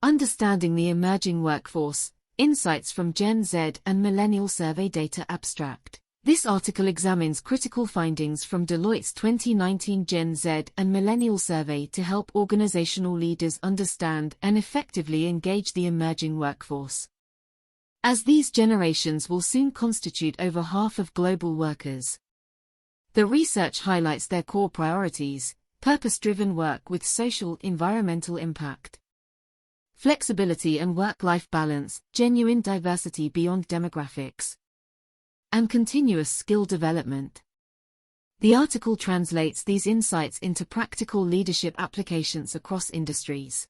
Understanding the Emerging Workforce, Insights from Gen Z and Millennial Survey Data Abstract. This article examines critical findings from Deloitte's 2019 Gen Z and Millennial Survey to help organizational leaders understand and effectively engage the emerging workforce, as these generations will soon constitute over half of global workers. The research highlights their core priorities: purpose-driven work with social, environmental impact, flexibility and work-life balance, genuine diversity beyond demographics, and continuous skill development. The article translates these insights into practical leadership applications across industries,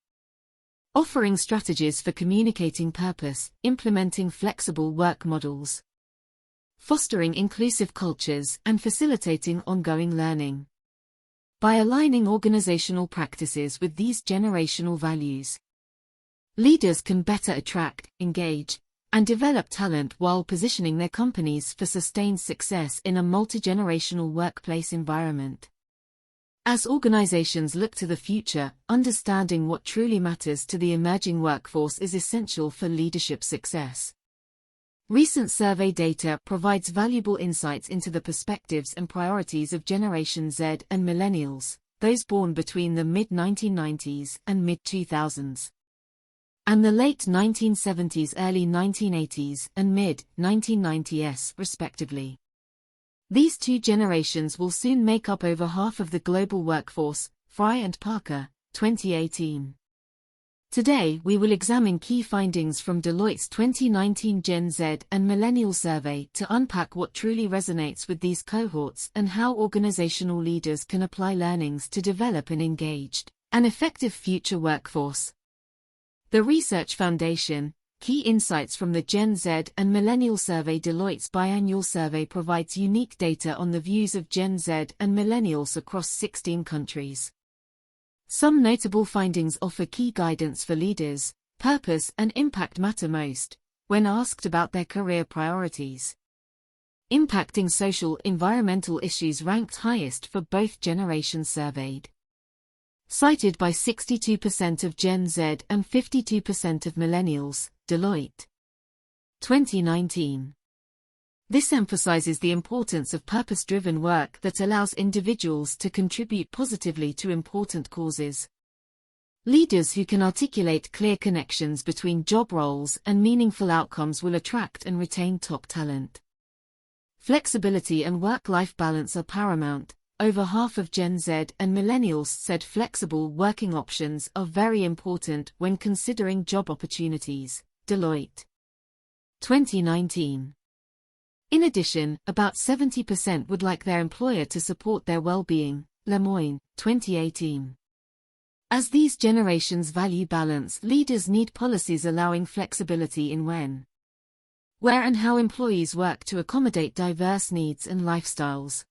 offering strategies for communicating purpose, implementing flexible work models, fostering inclusive cultures, and facilitating ongoing learning. By aligning organizational practices with these generational values, leaders can better attract, engage, and develop talent while positioning their companies for sustained success in a multi-generational workplace environment. As organizations look to the future, understanding what truly matters to the emerging workforce is essential for leadership success. Recent survey data provides valuable insights into the perspectives and priorities of Generation Z and Millennials, those born between the mid-1990s and mid-2000s, and the late 1970s, early 1980s, and mid-1990s, respectively. These two generations will soon make up over half of the global workforce. Fry and Parker, 2018. Today we will examine key findings from Deloitte's 2019 Gen Z and Millennial Survey to unpack what truly resonates with these cohorts and how organizational leaders can apply learnings to develop an engaged and effective future workforce. The Research Foundation. Key insights from the Gen Z and Millennial Survey. Deloitte's biannual survey provides unique data on the views of Gen Z and Millennials across 16 countries. Some notable findings offer key guidance for leaders. Purpose and impact matter most when asked about their career priorities. Impacting social, environmental issues ranked highest for both generations surveyed, cited by 62% of Gen Z and 52% of Millennials. Deloitte, 2019. This emphasizes the importance of purpose-driven work that allows individuals to contribute positively to important causes. Leaders who can articulate clear connections between job roles and meaningful outcomes will attract and retain top talent. Flexibility and work-life balance are paramount. Over half of Gen Z and Millennials said flexible working options are very important when considering job opportunities. Deloitte, 2019. In addition, about 70% would like their employer to support their well-being. Lemoine, 2018. As these generations value balance, leaders need policies allowing flexibility in when, where and how employees work to accommodate diverse needs and lifestyles.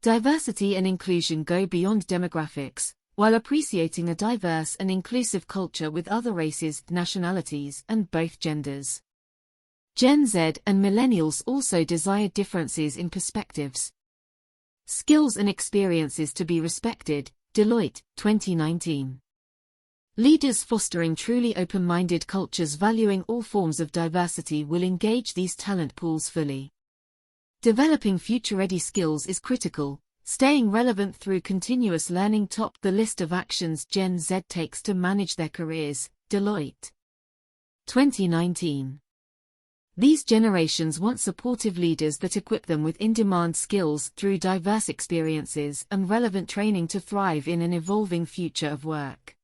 Diversity and inclusion go beyond demographics, while appreciating a diverse and inclusive culture with other races, nationalities, and both genders. Gen Z and Millennials also desire differences in perspectives, skills and experiences to be respected. Deloitte, 2019. Leaders fostering truly open-minded cultures valuing all forms of diversity will engage these talent pools fully. Developing future-ready skills is critical. Staying relevant through continuous learning topped the list of actions Gen Z takes to manage their careers. Deloitte, 2019. These generations want supportive leaders that equip them with in-demand skills through diverse experiences and relevant training to thrive in an evolving future of work.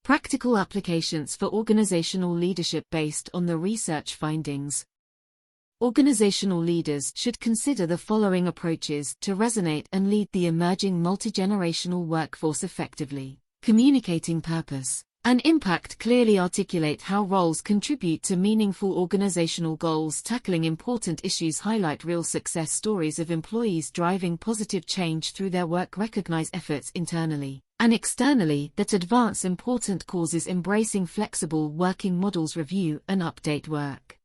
Practical applications for organizational leadership based on the research findings. Organizational leaders should consider the following approaches to resonate and lead the emerging multi-generational workforce effectively. Communicating purpose and impact. Clearly articulate how roles contribute to meaningful organizational goals. Tackling important issues. Highlight real success stories of employees driving positive change through their work. Recognize efforts internally and externally that advance important causes. Embracing flexible working models. Review and update work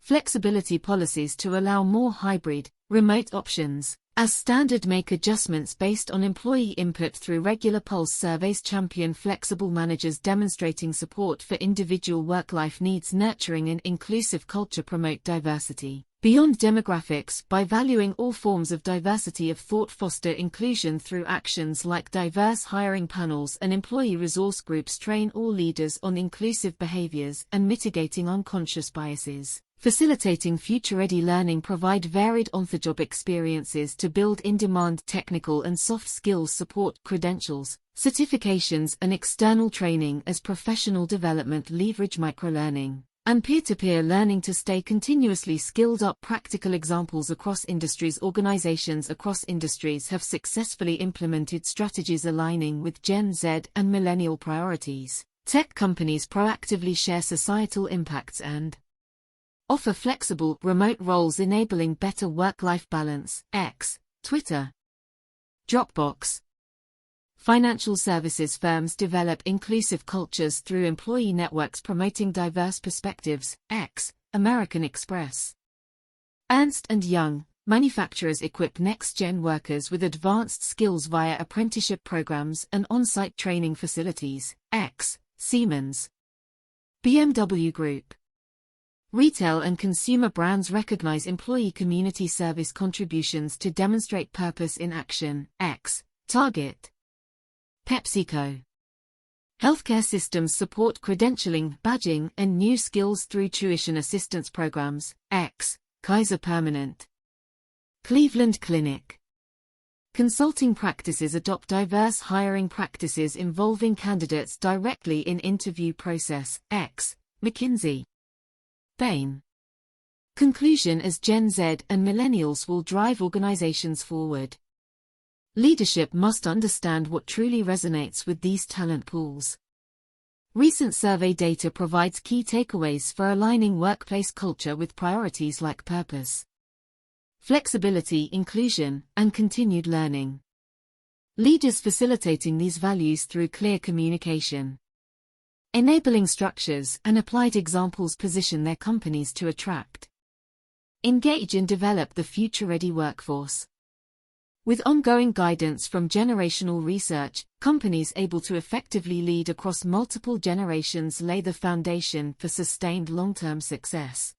flexibility policies to allow more hybrid, remote options. As standard make adjustments based on employee input through regular pulse surveys, champion flexible managers demonstrating support for individual work-life needs, nurturing an inclusive culture, promote diversity beyond demographics by valuing all forms of diversity of thought, foster inclusion through actions like diverse hiring panels and employee resource groups, train all leaders on inclusive behaviors and mitigating unconscious biases. Facilitating future-ready learning, provide varied on-the-job experiences to build in-demand technical and soft skills, support credentials, certifications and external training as professional development, leverage microlearning and peer-to-peer learning to stay continuously skilled up. Practical examples across industries. Organizations across industries have successfully implemented strategies aligning with Gen Z and Millennial priorities. Tech companies proactively share societal impacts and offer flexible, remote roles enabling better work-life balance. X, Twitter, Dropbox. Financial services firms develop inclusive cultures through employee networks promoting diverse perspectives. X, American Express. Ernst & Young. Manufacturers equip next-gen workers with advanced skills via apprenticeship programs and on-site training facilities. X, Siemens. BMW Group. Retail and consumer brands recognize employee community service contributions to demonstrate purpose in action. X, Target. PepsiCo. Healthcare systems support credentialing, badging, and new skills through tuition assistance programs. X, Kaiser Permanente. Cleveland Clinic. Consulting practices adopt diverse hiring practices involving candidates directly in interview process. X, McKinsey. Bain. Conclusion: as Gen Z and Millennials will drive organizations forward, leadership must understand what truly resonates with these talent pools. Recent survey data provides key takeaways for aligning workplace culture with priorities like purpose, flexibility, inclusion, and continued learning. Leaders facilitating these values through clear communication, enabling structures, and applied examples position their companies to attract, engage, and develop the future-ready workforce. With ongoing guidance from generational research, companies able to effectively lead across multiple generations lay the foundation for sustained long-term success.